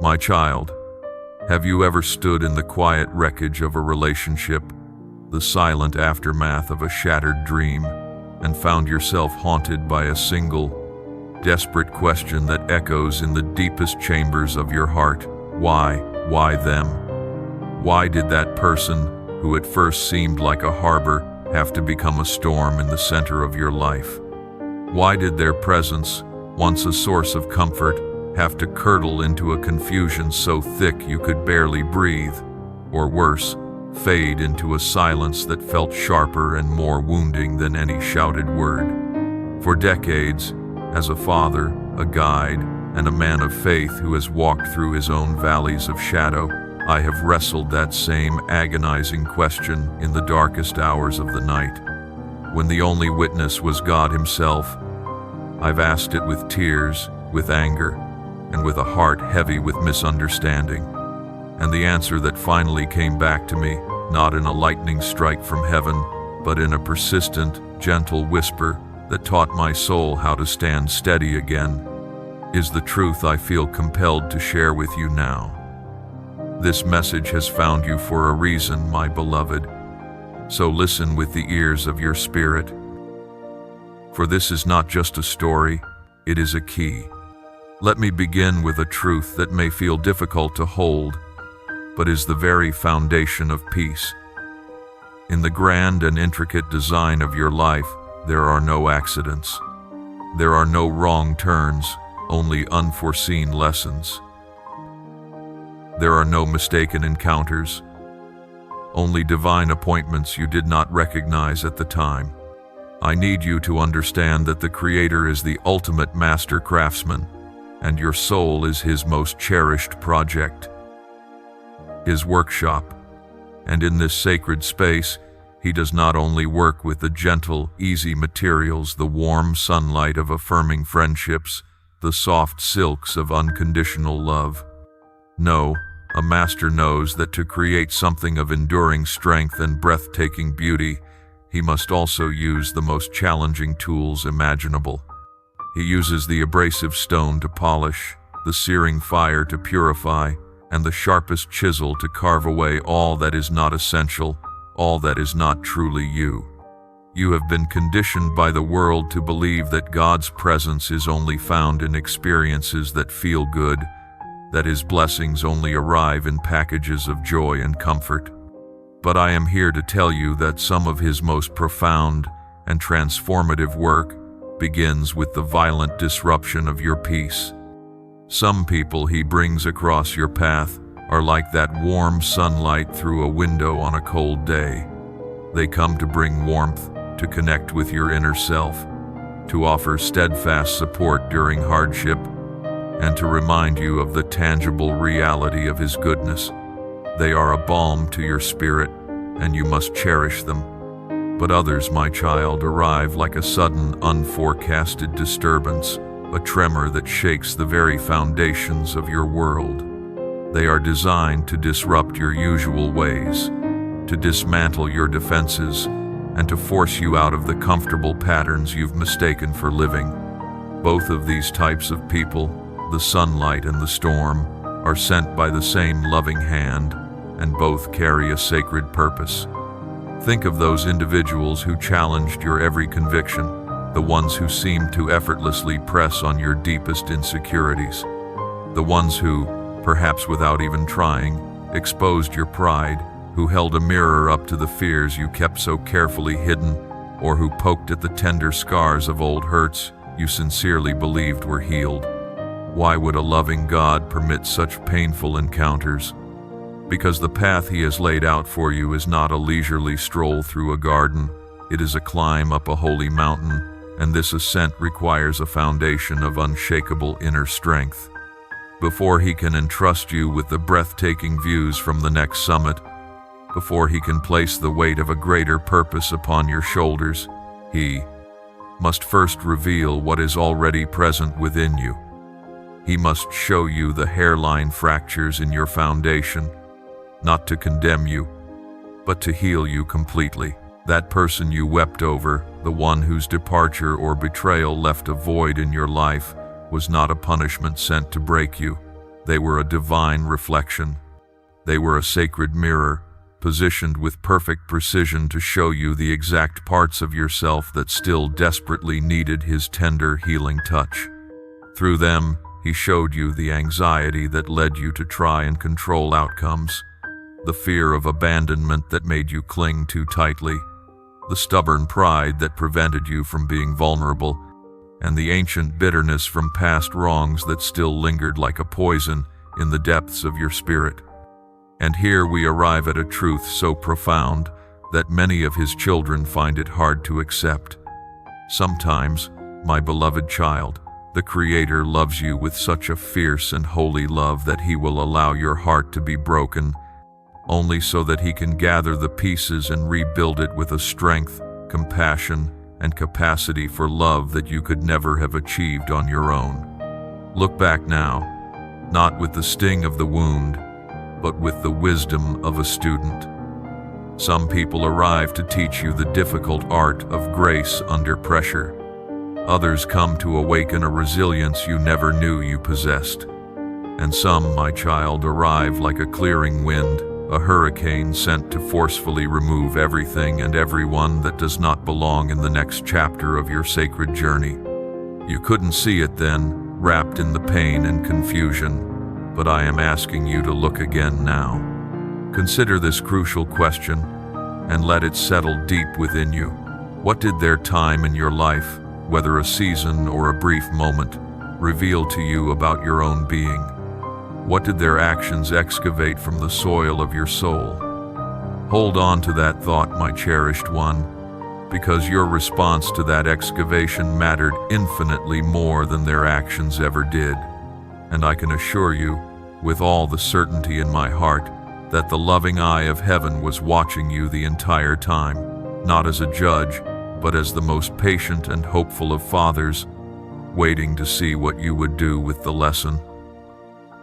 My child, have you ever stood in the quiet wreckage of a relationship, the silent aftermath of a shattered dream, and found yourself haunted by a single, desperate question that echoes in the deepest chambers of your heart? Why? Why them? Why did that person, who at first seemed like a harbor, have to become a storm in the center of your life? Why did their presence, once a source of comfort, have to curdle into a confusion so thick you could barely breathe, or worse, fade into a silence that felt sharper and more wounding than any shouted word? For decades, as a father, a guide, and a man of faith who has walked through his own valleys of shadow, I have wrestled that same agonizing question in the darkest hours of the night. When the only witness was God Himself, I've asked it with tears, with anger, and with a heart heavy with misunderstanding. And the answer that finally came back to me, not in a lightning strike from heaven, but in a persistent, gentle whisper that taught my soul how to stand steady again, is the truth I feel compelled to share with you now. This message has found you for a reason, my beloved. So listen with the ears of your spirit. For this is not just a story, it is a key. Let me begin with a truth that may feel difficult to hold, but is the very foundation of peace. In the grand and intricate design of your life, there are no accidents. There are no wrong turns, only unforeseen lessons. There are no mistaken encounters, only divine appointments you did not recognize at the time. I need you to understand that the Creator is the ultimate master craftsman, and your soul is His most cherished project, His workshop. And in this sacred space, He does not only work with the gentle, easy materials, the warm sunlight of affirming friendships, the soft silks of unconditional love. No, a master knows that to create something of enduring strength and breathtaking beauty, he must also use the most challenging tools imaginable. He uses the abrasive stone to polish, the searing fire to purify, and the sharpest chisel to carve away all that is not essential, all that is not truly you. You have been conditioned by the world to believe that God's presence is only found in experiences that feel good, that His blessings only arrive in packages of joy and comfort. But I am here to tell you that some of His most profound and transformative work begins with the violent disruption of your peace. Some people He brings across your path are like that warm sunlight through a window on a cold day. They come to bring warmth, to connect with your inner self, to offer steadfast support during hardship, and to remind you of the tangible reality of His goodness. They are a balm to your spirit, and you must cherish them. But others, my child, arrive like a sudden, unforecasted disturbance, a tremor that shakes the very foundations of your world. They are designed to disrupt your usual ways, to dismantle your defenses, and to force you out of the comfortable patterns you've mistaken for living. Both of these types of people, the sunlight and the storm, are sent by the same loving hand, and both carry a sacred purpose. Think of those individuals who challenged your every conviction, the ones who seemed to effortlessly press on your deepest insecurities, the ones who, perhaps without even trying, exposed your pride, who held a mirror up to the fears you kept so carefully hidden, or who poked at the tender scars of old hurts you sincerely believed were healed. Why would a loving God permit such painful encounters? Because the path He has laid out for you is not a leisurely stroll through a garden. It is a climb up a holy mountain, and this ascent requires a foundation of unshakable inner strength. Before He can entrust you with the breathtaking views from the next summit, before He can place the weight of a greater purpose upon your shoulders, He must first reveal what is already present within you. He must show you the hairline fractures in your foundation, not to condemn you, but to heal you completely. That person you wept over, the one whose departure or betrayal left a void in your life, was not a punishment sent to break you. They were a divine reflection. They were a sacred mirror, positioned with perfect precision to show you the exact parts of yourself that still desperately needed his tender, healing touch. Through them, he showed you the anxiety that led you to try and control outcomes, the fear of abandonment that made you cling too tightly, the stubborn pride that prevented you from being vulnerable, and the ancient bitterness from past wrongs that still lingered like a poison in the depths of your spirit. And here we arrive at a truth so profound that many of his children find it hard to accept. Sometimes, my beloved child, the Creator loves you with such a fierce and holy love that he will allow your heart to be broken, only so that he can gather the pieces and rebuild it with a strength, compassion, and capacity for love that you could never have achieved on your own. Look back now, not with the sting of the wound, but with the wisdom of a student. Some people arrive to teach you the difficult art of grace under pressure. Others come to awaken a resilience you never knew you possessed. And some, my child, arrive like a clearing wind, a hurricane sent to forcefully remove everything and everyone that does not belong in the next chapter of your sacred journey. You couldn't see it then, wrapped in the pain and confusion, but I am asking you to look again now. Consider this crucial question and let it settle deep within you. What did their time in your life, whether a season or a brief moment, reveal to you about your own being? What did their actions excavate from the soil of your soul? Hold on to that thought, my cherished one, because your response to that excavation mattered infinitely more than their actions ever did. And I can assure you, with all the certainty in my heart, that the loving eye of heaven was watching you the entire time, not as a judge, but as the most patient and hopeful of fathers, waiting to see what you would do with the lesson.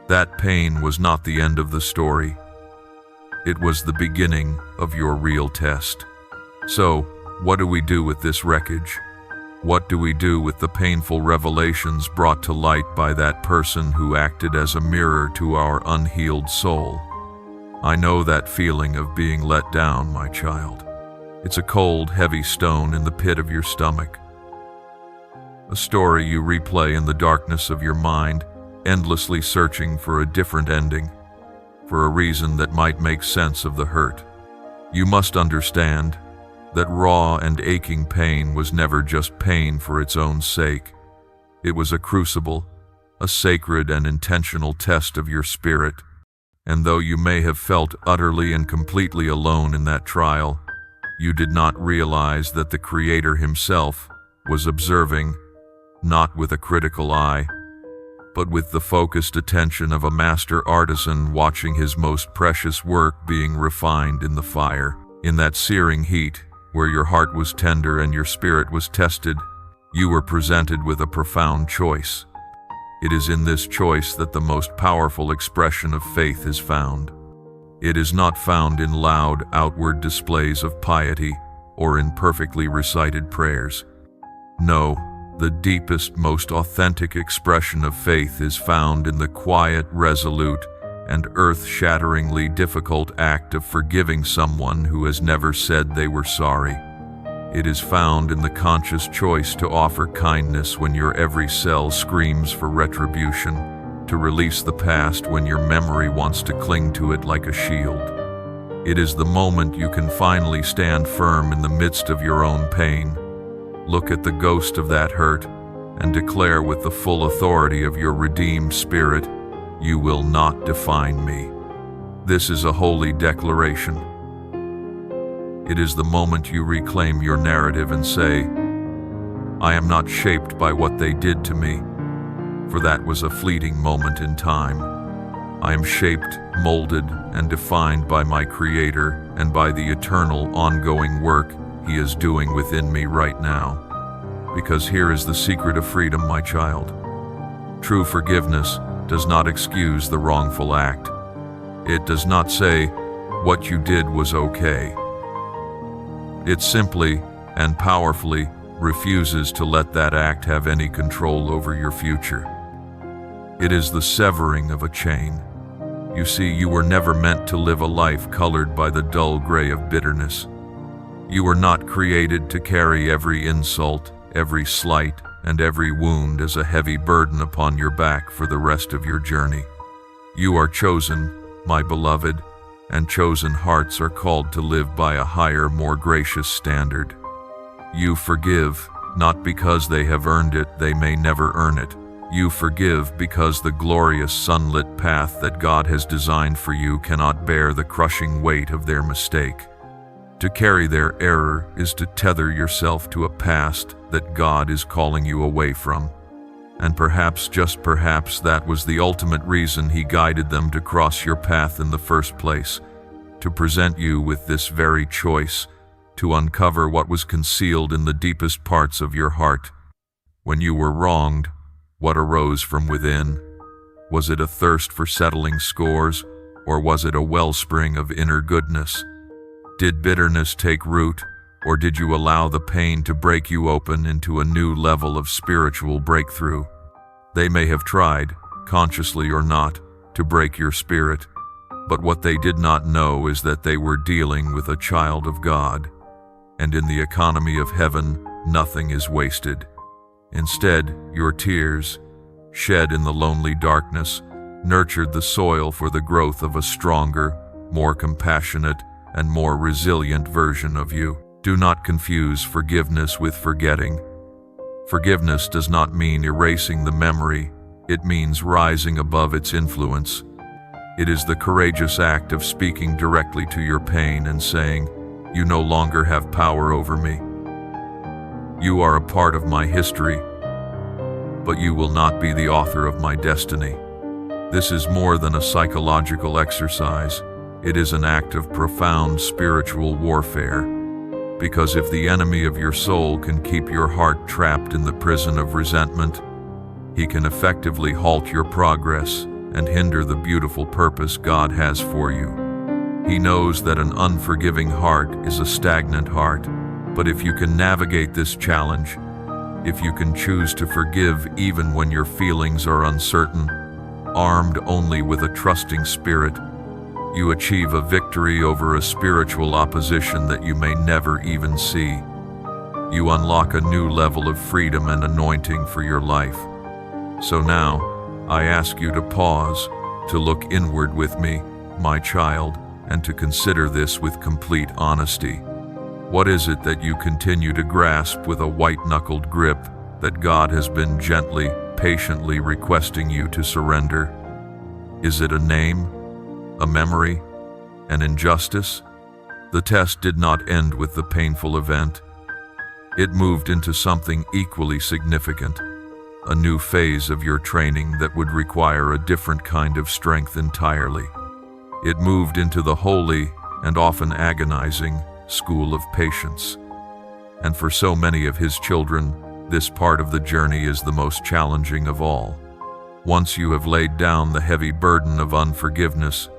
That pain was not the end of the story. It was the beginning of your real test. So, what do we do with this wreckage? What do we do with the painful revelations brought to light by that person who acted as a mirror to our unhealed soul? I know that feeling of being let down, my child. It's a cold, heavy stone in the pit of your stomach. A story you replay in the darkness of your mind, endlessly searching for a different ending, for a reason that might make sense of the hurt. You must understand that raw and aching pain was never just pain for its own sake. It was a crucible, a sacred and intentional test of your spirit, and though you may have felt utterly and completely alone in that trial, you did not realize that the Creator himself was observing, not with a critical eye, but with the focused attention of a master artisan watching his most precious work being refined in the fire. In that searing heat, where your heart was tender and your spirit was tested, you were presented with a profound choice. It is in this choice that the most powerful expression of faith is found. It is not found in loud, outward displays of piety or in perfectly recited prayers. No, the deepest, most authentic expression of faith is found in the quiet, resolute, and earth-shatteringly difficult act of forgiving someone who has never said they were sorry. It is found in the conscious choice to offer kindness when your every cell screams for retribution, to release the past when your memory wants to cling to it like a shield. It is the moment you can finally stand firm in the midst of your own pain, look at the ghost of that hurt, and declare with the full authority of your redeemed spirit, "You will not define me." This is a holy declaration. It is the moment you reclaim your narrative and say, "I am not shaped by what they did to me, for that was a fleeting moment in time. I am shaped, molded, and defined by my Creator and by the eternal, ongoing work He is doing within me right now." Because here is the secret of freedom, my child. True forgiveness does not excuse the wrongful act. It does not say, "What you did was okay." It simply and powerfully refuses to let that act have any control over your future. It is the severing of a chain. You see, you were never meant to live a life colored by the dull gray of bitterness. You were not created to carry every insult, every slight, and every wound as a heavy burden upon your back for the rest of your journey. You are chosen, my beloved, and chosen hearts are called to live by a higher, more gracious standard. You forgive, not because they have earned it, they may never earn it. You forgive because the glorious sunlit path that God has designed for you cannot bear the crushing weight of their mistake. To carry their error is to tether yourself to a past that God is calling you away from. And perhaps, just perhaps, that was the ultimate reason He guided them to cross your path in the first place, to present you with this very choice, to uncover what was concealed in the deepest parts of your heart. When you were wronged, what arose from within? Was it a thirst for settling scores, or was it a wellspring of inner goodness? Did bitterness take root, or did you allow the pain to break you open into a new level of spiritual breakthrough? They may have tried, consciously or not, to break your spirit, but what they did not know is that they were dealing with a child of God. And in the economy of heaven, nothing is wasted. Instead, your tears, shed in the lonely darkness, nurtured the soil for the growth of a stronger, more compassionate, and more resilient version of you. Do not confuse forgiveness with forgetting. Forgiveness does not mean erasing the memory, it means rising above its influence. It is the courageous act of speaking directly to your pain and saying, "You no longer have power over me. You are a part of my history, but you will not be the author of my destiny." This is more than a psychological exercise. It is an act of profound spiritual warfare. Because if the enemy of your soul can keep your heart trapped in the prison of resentment, he can effectively halt your progress and hinder the beautiful purpose God has for you. He knows that an unforgiving heart is a stagnant heart, but if you can navigate this challenge, if you can choose to forgive even when your feelings are uncertain, armed only with a trusting spirit, you achieve a victory over a spiritual opposition that you may never even see. You unlock a new level of freedom and anointing for your life. So now, I ask you to pause, to look inward with me, my child, and to consider this with complete honesty. What is it that you continue to grasp with a white-knuckled grip that God has been gently, patiently requesting you to surrender? Is it a name? A memory? An injustice? The test did not end with the painful event. It moved into something equally significant, a new phase of your training that would require a different kind of strength entirely. It moved into the holy and often agonizing school of patience. And for so many of His children, this part of the journey is the most challenging of all. Once you have laid down the heavy burden of unforgiveness,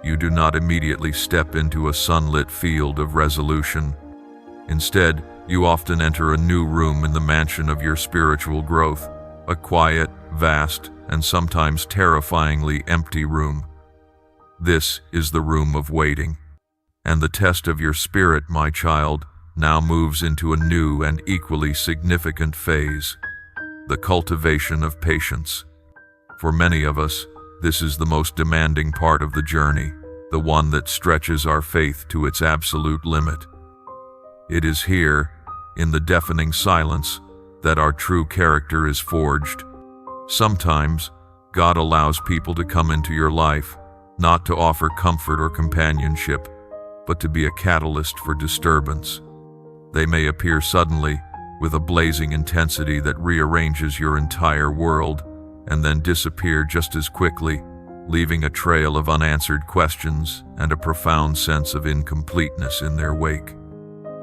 you do not immediately step into a sunlit field of resolution. Instead, you often enter a new room in the mansion of your spiritual growth, a quiet, vast, and sometimes terrifyingly empty room. This is the room of waiting. And the test of your spirit, my child, now moves into a new and equally significant phase, the cultivation of patience. For many of us, this is the most demanding part of the journey, the one that stretches our faith to its absolute limit. It is here, in the deafening silence, that our true character is forged. Sometimes, God allows people to come into your life, not to offer comfort or companionship, but to be a catalyst for disturbance. They may appear suddenly, with a blazing intensity that rearranges your entire world, and then disappear just as quickly, leaving a trail of unanswered questions and a profound sense of incompleteness in their wake.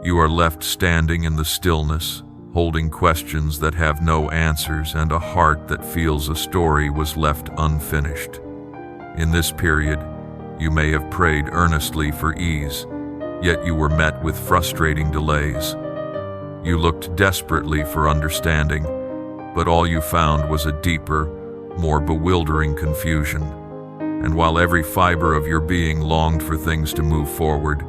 You are left standing in the stillness, holding questions that have no answers and a heart that feels a story was left unfinished. In this period, you may have prayed earnestly for ease, yet you were met with frustrating delays. You looked desperately for understanding, but all you found was a deeper, more bewildering confusion. And while every fiber of your being longed for things to move forward,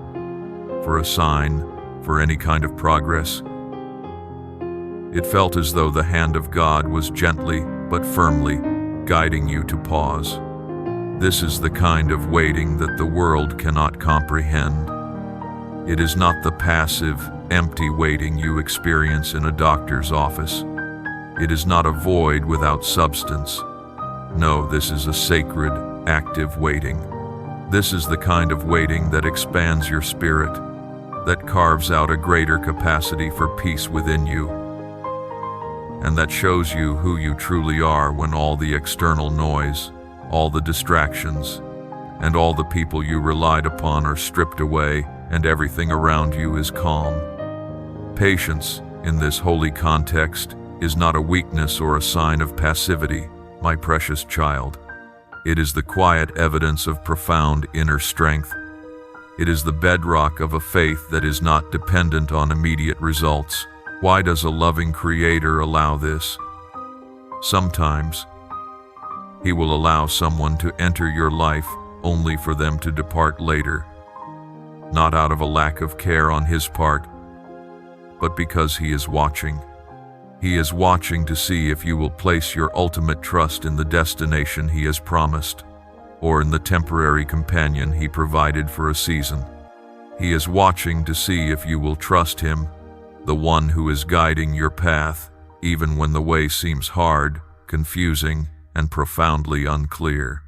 for a sign, for any kind of progress, it felt as though the hand of God was gently but firmly guiding you to pause. This is the kind of waiting that the world cannot comprehend. It is not the passive, empty waiting you experience in a doctor's office. It is not a void without substance. No, this is a sacred, active waiting. This is the kind of waiting that expands your spirit, that carves out a greater capacity for peace within you, and that shows you who you truly are when all the external noise, all the distractions, and all the people you relied upon are stripped away and everything around you is calm. Patience, in this holy context, is not a weakness or a sign of passivity, my precious child. It is the quiet evidence of profound inner strength. It is the bedrock of a faith that is not dependent on immediate results. Why does a loving Creator allow this? Sometimes, He will allow someone to enter your life only for them to depart later, not out of a lack of care on His part, but because He is watching. He is watching to see if you will place your ultimate trust in the destination He has promised, or in the temporary companion He provided for a season. He is watching to see if you will trust Him, the one who is guiding your path, even when the way seems hard, confusing, and profoundly unclear.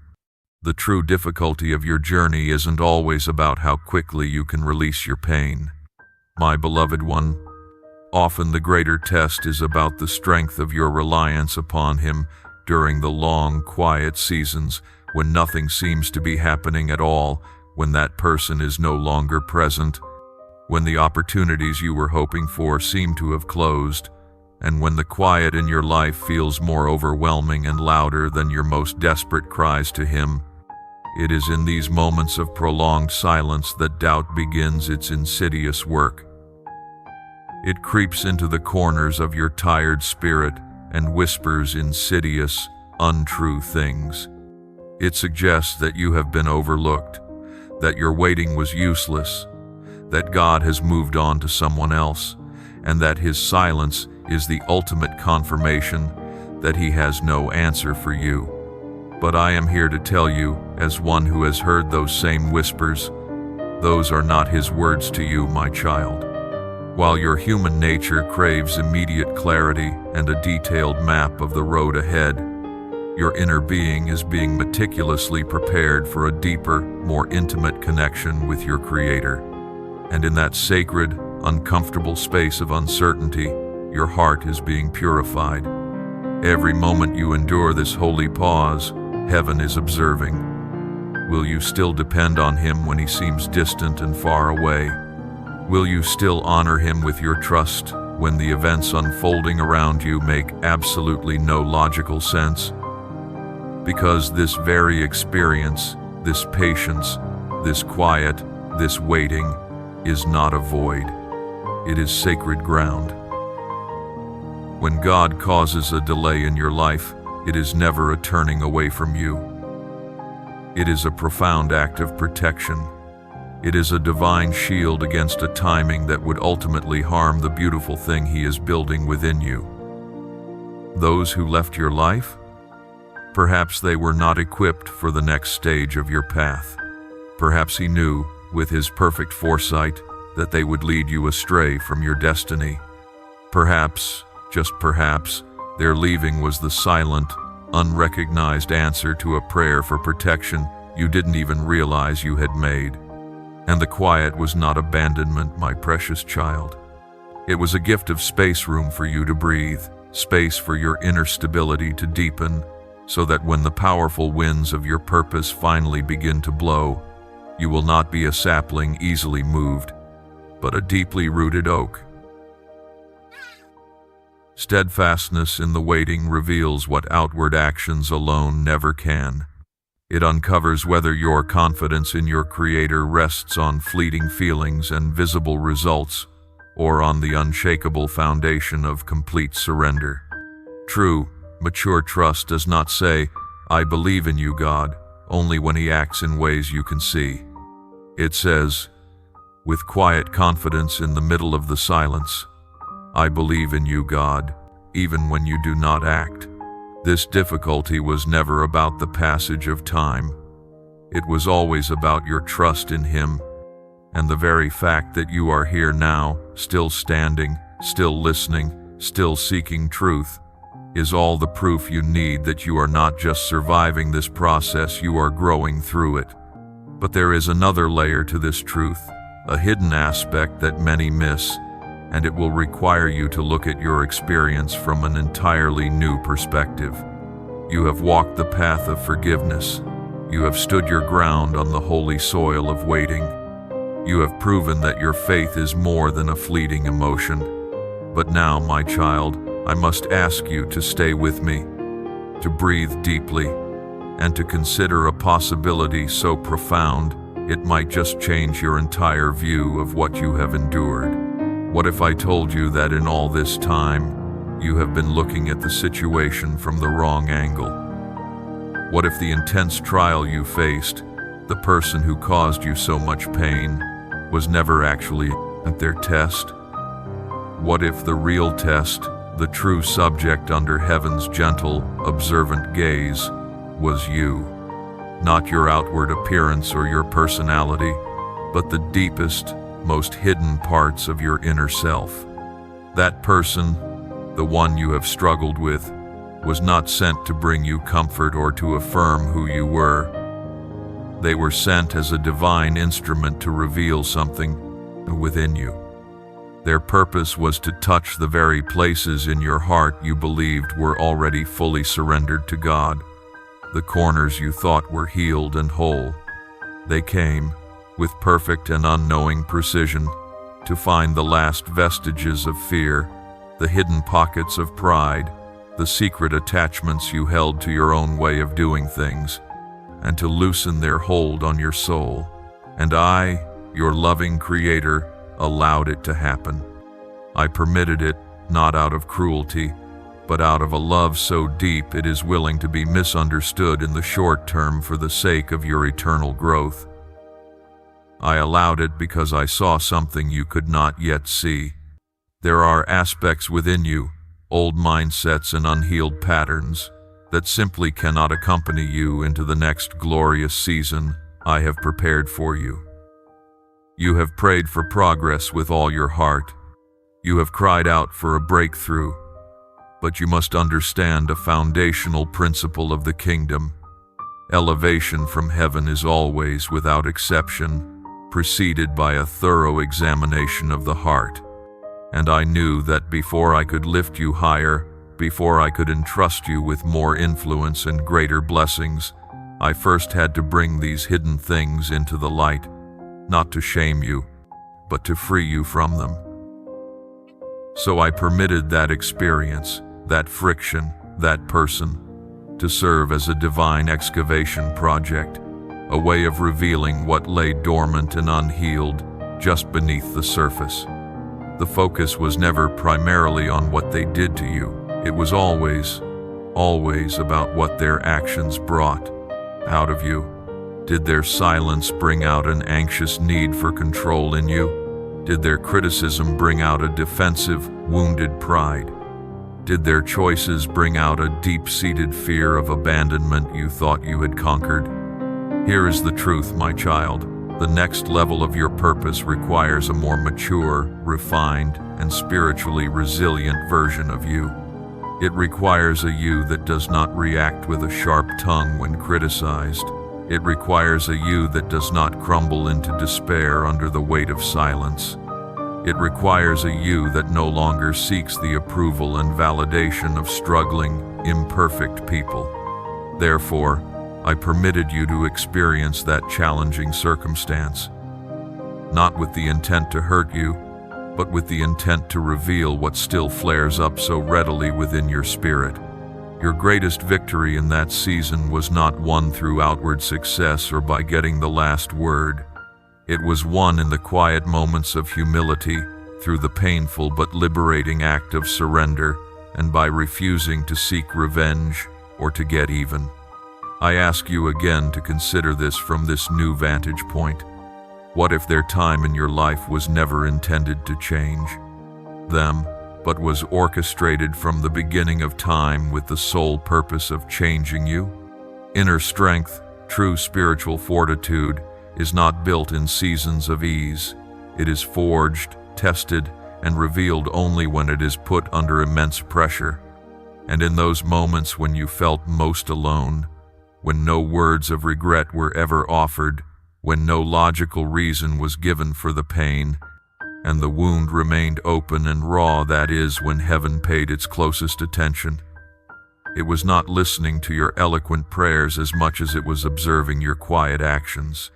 The true difficulty of your journey isn't always about how quickly you can release your pain, my beloved one. Often the greater test is about the strength of your reliance upon Him during the long, quiet seasons when nothing seems to be happening at all, when that person is no longer present, when the opportunities you were hoping for seem to have closed, and when the quiet in your life feels more overwhelming and louder than your most desperate cries to Him. It is in these moments of prolonged silence that doubt begins its insidious work. It creeps into the corners of your tired spirit and whispers insidious, untrue things. It suggests that you have been overlooked, that your waiting was useless, that God has moved on to someone else, and that His silence is the ultimate confirmation that He has no answer for you. But I am here to tell you, as one who has heard those same whispers, those are not His words to you, my child. While your human nature craves immediate clarity and a detailed map of the road ahead, your inner being is being meticulously prepared for a deeper, more intimate connection with your Creator. And in that sacred, uncomfortable space of uncertainty, your heart is being purified. Every moment you endure this holy pause, heaven is observing. Will you still depend on Him when He seems distant and far away? Will you still honor Him with your trust when the events unfolding around you make absolutely no logical sense? Because this very experience, this patience, this quiet, this waiting, is not a void. It is sacred ground. When God causes a delay in your life, it is never a turning away from you. It is a profound act of protection. It is a divine shield against a timing that would ultimately harm the beautiful thing He is building within you. Those who left your life? Perhaps they were not equipped for the next stage of your path. Perhaps He knew, with His perfect foresight, that they would lead you astray from your destiny. Perhaps, just perhaps, their leaving was the silent, unrecognized answer to a prayer for protection you didn't even realize you had made. And the quiet was not abandonment, my precious child. It was a gift of space room for you to breathe, space for your inner stability to deepen, so that when the powerful winds of your purpose finally begin to blow, you will not be a sapling easily moved, but a deeply rooted oak. Steadfastness in the waiting reveals what outward actions alone never can. It uncovers whether your confidence in your Creator rests on fleeting feelings and visible results, or on the unshakable foundation of complete surrender. True, Mature trust does not say, "I believe in you, God," only when He acts in ways you can see. It says, with quiet confidence in the middle of the silence, "I believe in you, God, even when you do not act." This difficulty was never about the passage of time. It was always about your trust in Him. And the very fact that you are here now, still standing, still listening, still seeking truth, is all the proof you need that you are not just surviving this process, you are growing through it. But there is another layer to this truth, a hidden aspect that many miss, and it will require you to look at your experience from an entirely new perspective. You have walked the path of forgiveness. You have stood your ground on the holy soil of waiting. You have proven that your faith is more than a fleeting emotion. But now, my child, I must ask you to stay with me, to breathe deeply, and to consider a possibility so profound it might just change your entire view of what you have endured. What if I told you that in all this time, you have been looking at the situation from the wrong angle? What if the intense trial you faced, the person who caused you so much pain, was never actually at their test? What if the real test, the true subject under heaven's gentle, observant gaze, was you? Not your outward appearance or your personality, but the deepest, most hidden parts of your inner self. That person, the one you have struggled with, was not sent to bring you comfort or to affirm who you were. They were sent as a divine instrument to reveal something within you. Their purpose was to touch the very places in your heart you believed were already fully surrendered to God, the corners you thought were healed and whole. They came, with perfect and unknowing precision, to find the last vestiges of fear, the hidden pockets of pride, the secret attachments you held to your own way of doing things, and to loosen their hold on your soul. And I, your loving Creator, allowed it to happen. I permitted it, not out of cruelty, but out of a love so deep it is willing to be misunderstood in the short term for the sake of your eternal growth. I allowed it because I saw something you could not yet see. There are aspects within you, old mindsets and unhealed patterns, that simply cannot accompany you into the next glorious season I have prepared for you. You have prayed for progress with all your heart. You have cried out for a breakthrough. But you must understand a foundational principle of the kingdom. Elevation from heaven is always, without exception, preceded by a thorough examination of the heart. And I knew that before I could lift you higher, before I could entrust you with more influence and greater blessings, I first had to bring these hidden things into the light, not to shame you, but to free you from them. So I permitted that experience, that friction, that person, to serve as a divine excavation project, a way of revealing what lay dormant and unhealed just beneath the surface. The focus was never primarily on what they did to you. It was always about what their actions brought out of you. Did their silence bring out an anxious need for control in you? Did their criticism bring out a defensive, wounded pride? Did their choices bring out a deep-seated fear of abandonment you thought you had conquered? Here is the truth, my child. The next level of your purpose requires a more mature, refined, and spiritually resilient version of you. It requires a you that does not react with a sharp tongue when criticized. It requires a you that does not crumble into despair under the weight of silence. It requires a you that no longer seeks the approval and validation of struggling, imperfect people. Therefore, I permitted you to experience that challenging circumstance, not with the intent to hurt you, but with the intent to reveal what still flares up so readily within your spirit. Your greatest victory in that season was not won through outward success or by getting the last word. It was won in the quiet moments of humility, through the painful but liberating act of surrender, and by refusing to seek revenge or to get even. I ask you again to consider this from this new vantage point. What if their time in your life was never intended to change them, but was orchestrated from the beginning of time with the sole purpose of changing you? Inner strength, true spiritual fortitude, is not built in seasons of ease. It is forged, tested, and revealed only when it is put under immense pressure. And in those moments when you felt most alone, when no words of regret were ever offered, when no logical reason was given for the pain, and the wound remained open and raw, that is, when heaven paid its closest attention. It was not listening to your eloquent prayers as much as it was observing your quiet actions.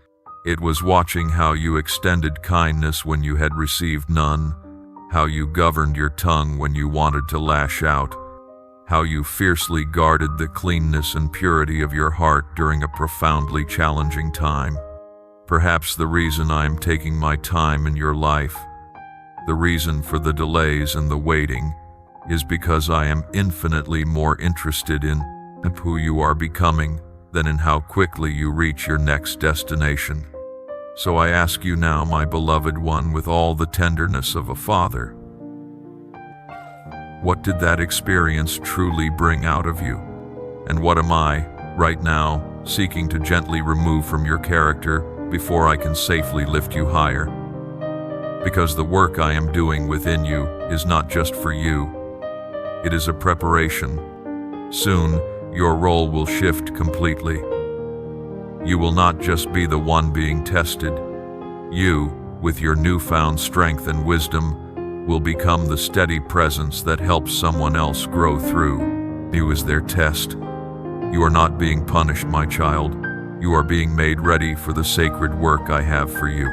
It was watching how you extended kindness when you had received none, how you governed your tongue when you wanted to lash out, how you fiercely guarded the cleanness and purity of your heart during a profoundly challenging time. Perhaps the reason I am taking my time in your life, the reason for the delays and the waiting, is because I am infinitely more interested in who you are becoming than in how quickly you reach your next destination. So I ask you now, my beloved one, with all the tenderness of a father, what did that experience truly bring out of you? And what am I, right now, seeking to gently remove from your character before I can safely lift you higher? Because the work I am doing within you is not just for you. It is a preparation. Soon, your role will shift completely. You will not just be the one being tested. You, with your newfound strength and wisdom, will become the steady presence that helps someone else grow through. You is their test. You are not being punished, my child. You are being made ready for the sacred work I have for you.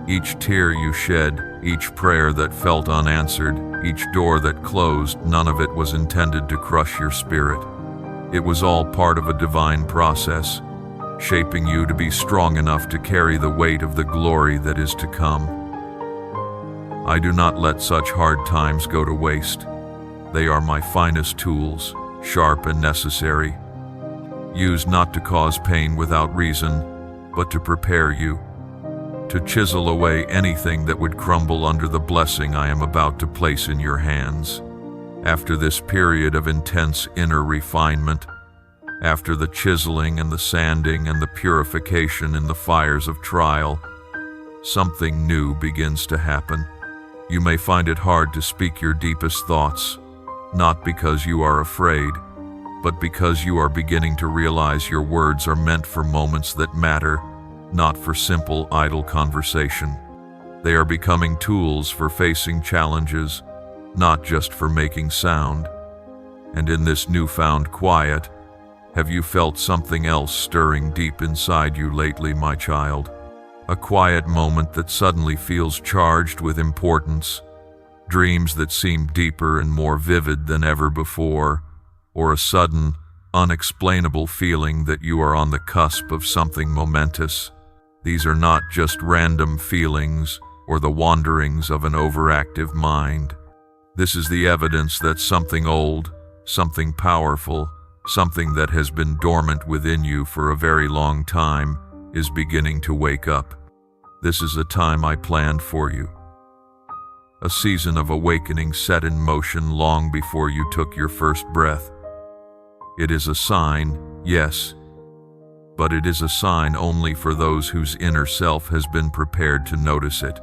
Each tear you shed, each prayer that felt unanswered, each door that closed, none of it was intended to crush your spirit. It was all part of a divine process, shaping you to be strong enough to carry the weight of the glory that is to come. I do not let such hard times go to waste. They are my finest tools, sharp and necessary, used not to cause pain without reason, but to prepare you, to chisel away anything that would crumble under the blessing I am about to place in your hands. After this period of intense inner refinement, after the chiseling and the sanding and the purification in the fires of trial, something new begins to happen. You may find it hard to speak your deepest thoughts, not because you are afraid, but because you are beginning to realize your words are meant for moments that matter, not for simple, idle conversation. They are becoming tools for facing challenges, not just for making sound. And in this newfound quiet, have you felt something else stirring deep inside you lately, my child? A quiet moment that suddenly feels charged with importance, dreams that seem deeper and more vivid than ever before, or a sudden, unexplainable feeling that you are on the cusp of something momentous. These are not just random feelings or the wanderings of an overactive mind. This is the evidence that something old, something powerful, something that has been dormant within you for a very long time, is beginning to wake up. This is a time I planned for you. A season of awakening set in motion long before you took your first breath. It is a sign, yes, but it is a sign only for those whose inner self has been prepared to notice it.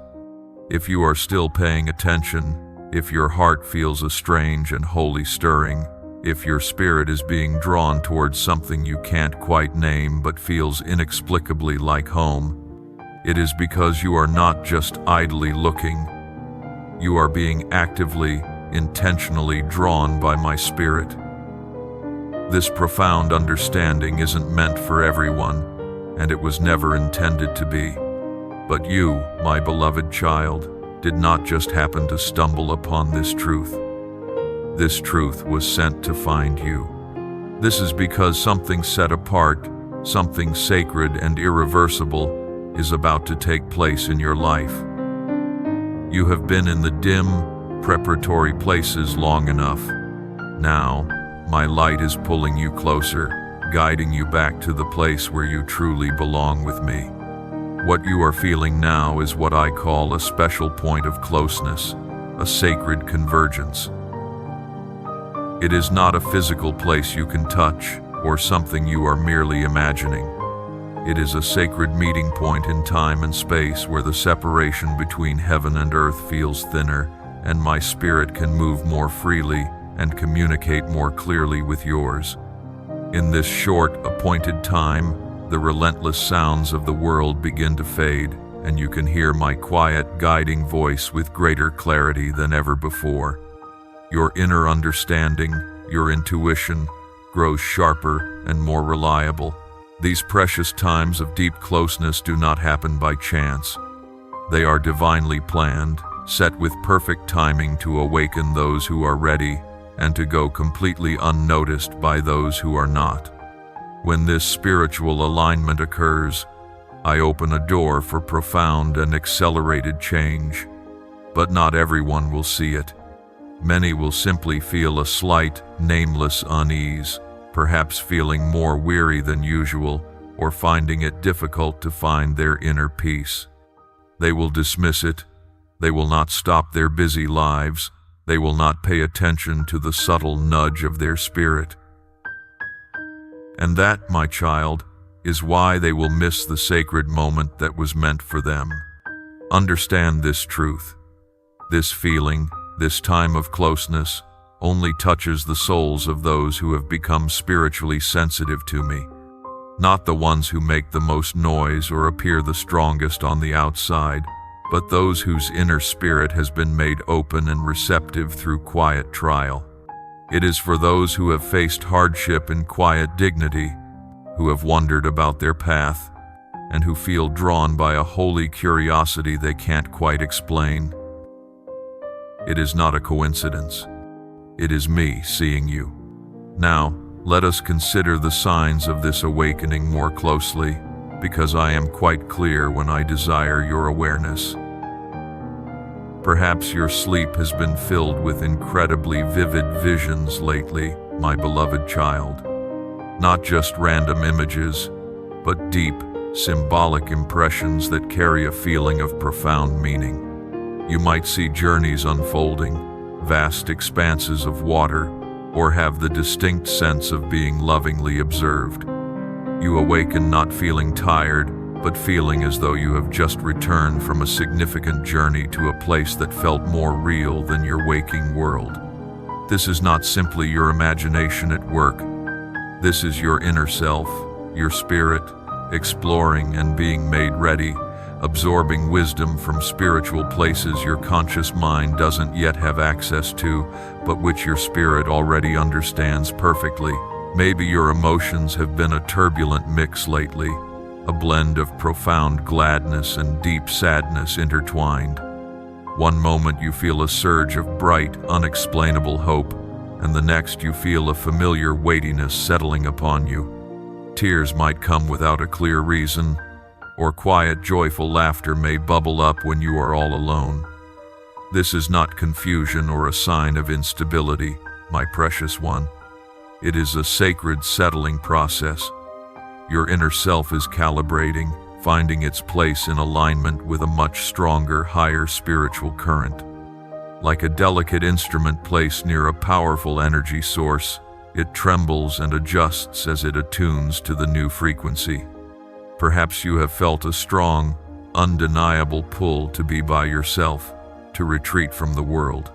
If you are still paying attention, if your heart feels a strange and holy stirring, if your spirit is being drawn towards something you can't quite name but feels inexplicably like home, it is because you are not just idly looking. You are being actively, intentionally drawn by my spirit. This profound understanding isn't meant for everyone, and it was never intended to be. But you, my beloved child, did not just happen to stumble upon this truth. This truth was sent to find you. This is because something set apart, something sacred and irreversible, is about to take place in your life. You have been in the dim, preparatory places long enough. Now, my light is pulling you closer, guiding you back to the place where you truly belong with me. What you are feeling now is what I call a special point of closeness, a sacred convergence. It is not a physical place you can touch or something you are merely imagining. It is a sacred meeting point in time and space where the separation between heaven and earth feels thinner, and my spirit can move more freely and communicate more clearly with yours. In this short, appointed time, the relentless sounds of the world begin to fade, and you can hear my quiet, guiding voice with greater clarity than ever before. Your inner understanding, your intuition, grows sharper and more reliable. These precious times of deep closeness do not happen by chance. They are divinely planned, set with perfect timing to awaken those who are ready and to go completely unnoticed by those who are not. When this spiritual alignment occurs, I open a door for profound and accelerated change. But not everyone will see it. Many will simply feel a slight, nameless unease, perhaps feeling more weary than usual or finding it difficult to find their inner peace. They will dismiss it. They will not stop their busy lives. They will not pay attention to the subtle nudge of their spirit. And that, my child, is why they will miss the sacred moment that was meant for them. Understand this truth. This feeling, this time of closeness, only touches the souls of those who have become spiritually sensitive to me, not the ones who make the most noise or appear the strongest on the outside, but those whose inner spirit has been made open and receptive through quiet trial. It is for those who have faced hardship in quiet dignity, who have wondered about their path, and who feel drawn by a holy curiosity they can't quite explain. It is not a coincidence. It is me seeing you. Now, let us consider the signs of this awakening more closely, because I am quite clear when I desire your awareness. Perhaps your sleep has been filled with incredibly vivid visions lately, my beloved child. Not just random images, but deep, symbolic impressions that carry a feeling of profound meaning. You might see journeys unfolding, vast expanses of water, or have the distinct sense of being lovingly observed. You awaken not feeling tired, but feeling as though you have just returned from a significant journey to a place that felt more real than your waking world. This is not simply your imagination at work. This is your inner self, your spirit, exploring and being made ready, absorbing wisdom from spiritual places your conscious mind doesn't yet have access to, but which your spirit already understands perfectly. Maybe your emotions have been a turbulent mix lately, a blend of profound gladness and deep sadness intertwined. One moment you feel a surge of bright, unexplainable hope, and the next you feel a familiar weightiness settling upon you. Tears might come without a clear reason, or quiet, joyful laughter may bubble up when you are all alone. This is not confusion or a sign of instability, my precious one. It is a sacred settling process. Your inner self is calibrating, finding its place in alignment with a much stronger, higher spiritual current. Like a delicate instrument placed near a powerful energy source, it trembles and adjusts as it attunes to the new frequency. Perhaps you have felt a strong, undeniable pull to be by yourself, to retreat from the world.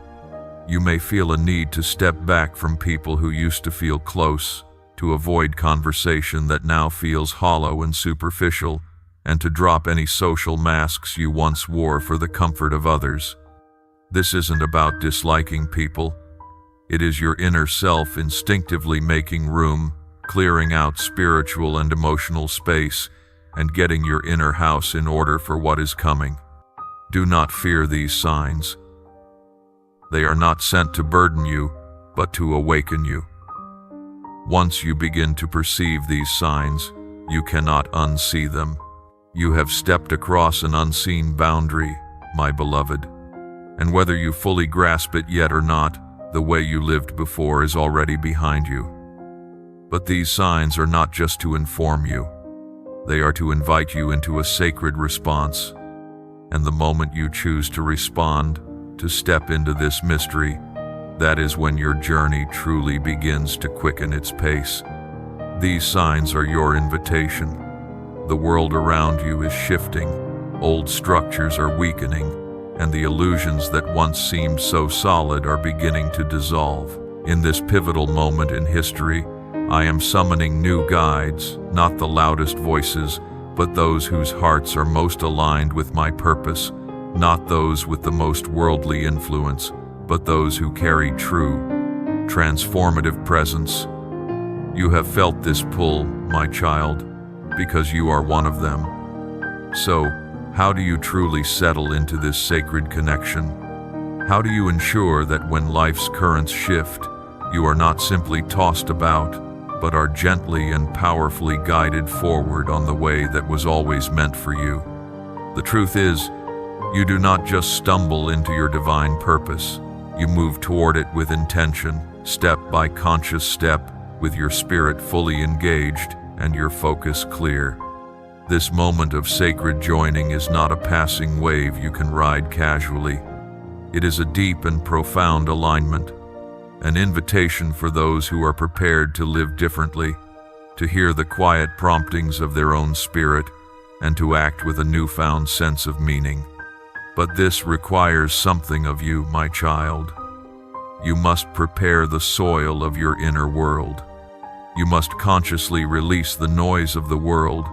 You may feel a need to step back from people who used to feel close, to avoid conversation that now feels hollow and superficial, and to drop any social masks you once wore for the comfort of others. This isn't about disliking people. It is your inner self instinctively making room, clearing out spiritual and emotional space, and getting your inner house in order for what is coming. Do not fear these signs. They are not sent to burden you, but to awaken you. Once you begin to perceive these signs, you cannot unsee them. You have stepped across an unseen boundary, my beloved. And whether you fully grasp it yet or not, The way you lived before is already behind you. But these signs are not just to inform you. They are to invite you into a sacred response. And the moment you choose to respond, to step into this mystery, that is when your journey truly begins to quicken its pace. These signs are your invitation. The world around you is shifting, old structures are weakening, and the illusions that once seemed so solid are beginning to dissolve. In this pivotal moment in history, I am summoning new guides, not the loudest voices, but those whose hearts are most aligned with my purpose, not those with the most worldly influence, but those who carry true, transformative presence. You have felt this pull, my child, because you are one of them. So, how do you truly settle into this sacred connection? How do you ensure that when life's currents shift, you are not simply tossed about, but are gently and powerfully guided forward on the way that was always meant for you? The truth is, you do not just stumble into your divine purpose. You move toward it with intention, step by conscious step, with your spirit fully engaged and your focus clear. This moment of sacred joining is not a passing wave you can ride casually. It is a deep and profound alignment, an invitation for those who are prepared to live differently, to hear the quiet promptings of their own spirit, and to act with a newfound sense of meaning. But this requires something of you, my child. You must prepare the soil of your inner world. You must consciously release the noise of the world,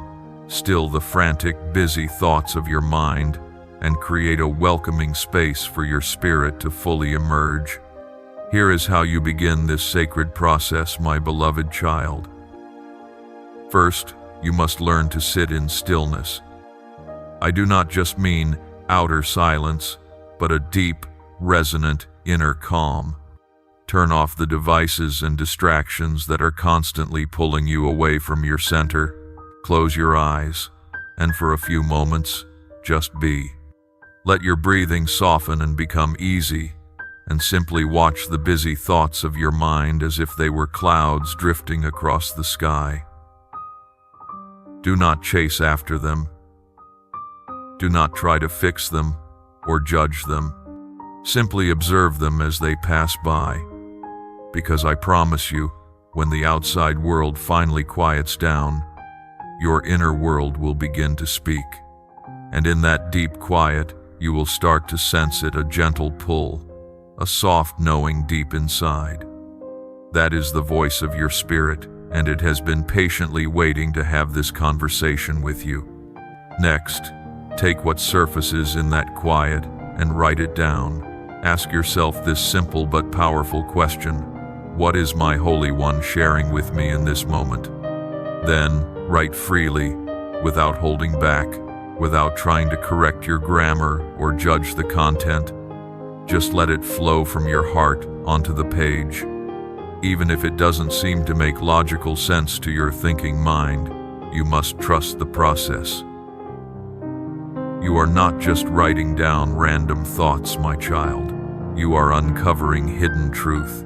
still the frantic, busy thoughts of your mind, and create a welcoming space for your spirit to fully emerge. Here is how you begin this sacred process, my beloved child. First, you must learn to sit in stillness. I do not just mean outer silence, but a deep, resonant inner calm. Turn off the devices and distractions that are constantly pulling you away from your center. Close your eyes, and for a few moments, just be. Let your breathing soften and become easy, and simply watch the busy thoughts of your mind as if they were clouds drifting across the sky. Do not chase after them. Do not try to fix them or judge them. Simply observe them as they pass by. Because I promise you, when the outside world finally quiets down, your inner world will begin to speak. And in that deep quiet, you will start to sense it, a gentle pull, a soft knowing deep inside. That is the voice of your spirit, and it has been patiently waiting to have this conversation with you. Next, take what surfaces in that quiet and write it down. Ask yourself this simple but powerful question: what is my Holy One sharing with me in this moment? Then, write freely, without holding back, without trying to correct your grammar or judge the content. Just let it flow from your heart onto the page. Even if it doesn't seem to make logical sense to your thinking mind, you must trust the process. You are not just writing down random thoughts, my child. You are uncovering hidden truth.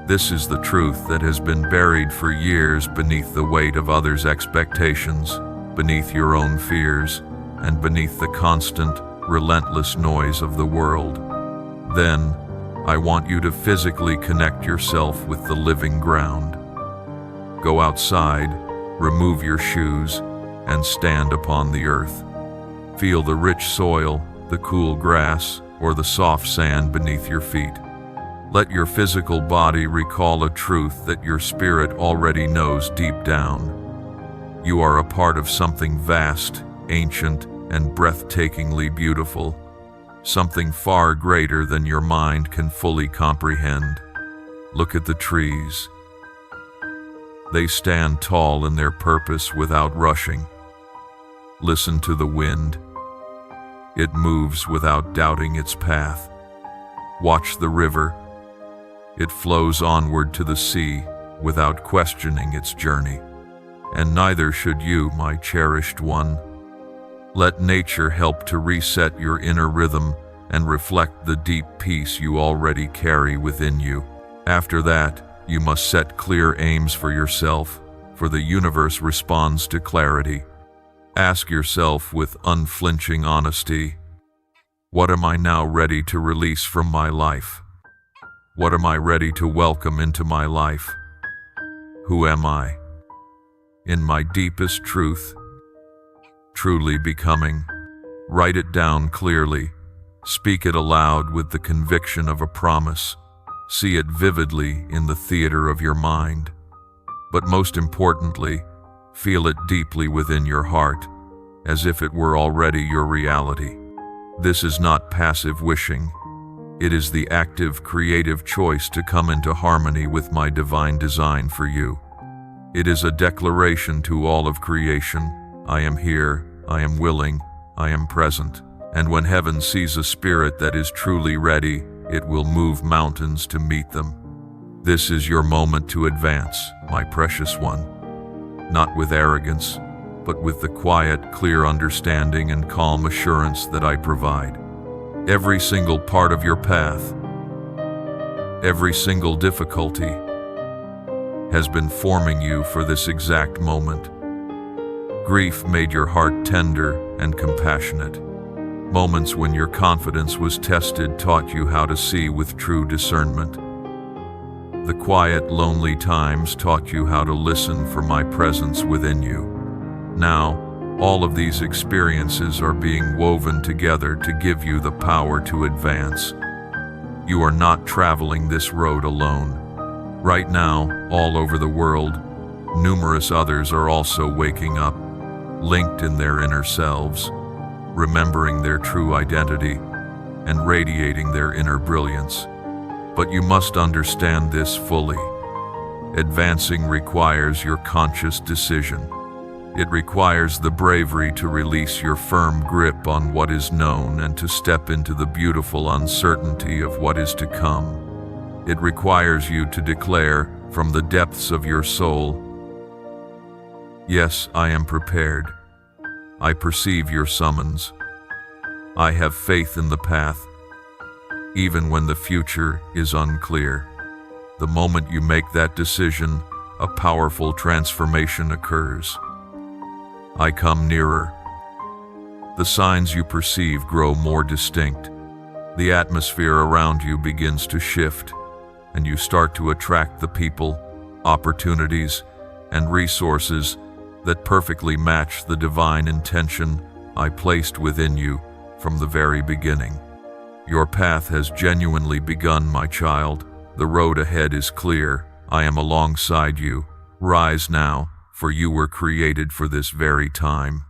This is the truth that has been buried for years beneath the weight of others' expectations, beneath your own fears, and beneath the constant, relentless noise of the world. Then, I want you to physically connect yourself with the living ground. Go outside, remove your shoes, and stand upon the earth. Feel the rich soil, the cool grass, or the soft sand beneath your feet. Let your physical body recall a truth that your spirit already knows deep down. You are a part of something vast, ancient, and breathtakingly beautiful, something far greater than your mind can fully comprehend. Look at the trees. They stand tall in their purpose without rushing. Listen to the wind. It moves without doubting its path. Watch the river. It flows onward to the sea without questioning its journey. And neither should you, my cherished one. Let nature help to reset your inner rhythm and reflect the deep peace you already carry within you. After that, you must set clear aims for yourself, for the universe responds to clarity. Ask yourself with unflinching honesty, what am I now ready to release from my life? What am I ready to welcome into my life? Who am I? In my deepest truth, truly becoming. Write it down clearly. Speak it aloud with the conviction of a promise. See it vividly in the theater of your mind. But most importantly, feel it deeply within your heart, as if it were already your reality. This is not passive wishing. It is the active, creative choice to come into harmony with my divine design for you. It is a declaration to all of creation, I am here, I am willing, I am present. And when heaven sees a spirit that is truly ready, it will move mountains to meet them. This is your moment to advance, my precious one. Not with arrogance, but with the quiet, clear understanding and calm assurance that I provide. Every single part of your path, every single difficulty, has been forming you for this exact moment. Grief made your heart tender and compassionate. Moments when your confidence was tested taught you how to see with true discernment. The quiet, lonely times taught you how to listen for my presence within you. Now, all of these experiences are being woven together to give you the power to advance. You are not traveling this road alone. Right now, all over the world, numerous others are also waking up, linked in their inner selves, remembering their true identity, and radiating their inner brilliance. But you must understand this fully. Advancing requires your conscious decision. It requires the bravery to release your firm grip on what is known and to step into the beautiful uncertainty of what is to come. It requires you to declare from the depths of your soul, yes, I am prepared. I perceive your summons. I have faith in the path, even when the future is unclear. The moment you make that decision, a powerful transformation occurs. I come nearer. The signs you perceive grow more distinct. The atmosphere around you begins to shift, and you start to attract the people, opportunities, and resources that perfectly match the divine intention I placed within you from the very beginning. Your path has genuinely begun, my child. The road ahead is clear. I am alongside you. Rise now, for you were created for this very time.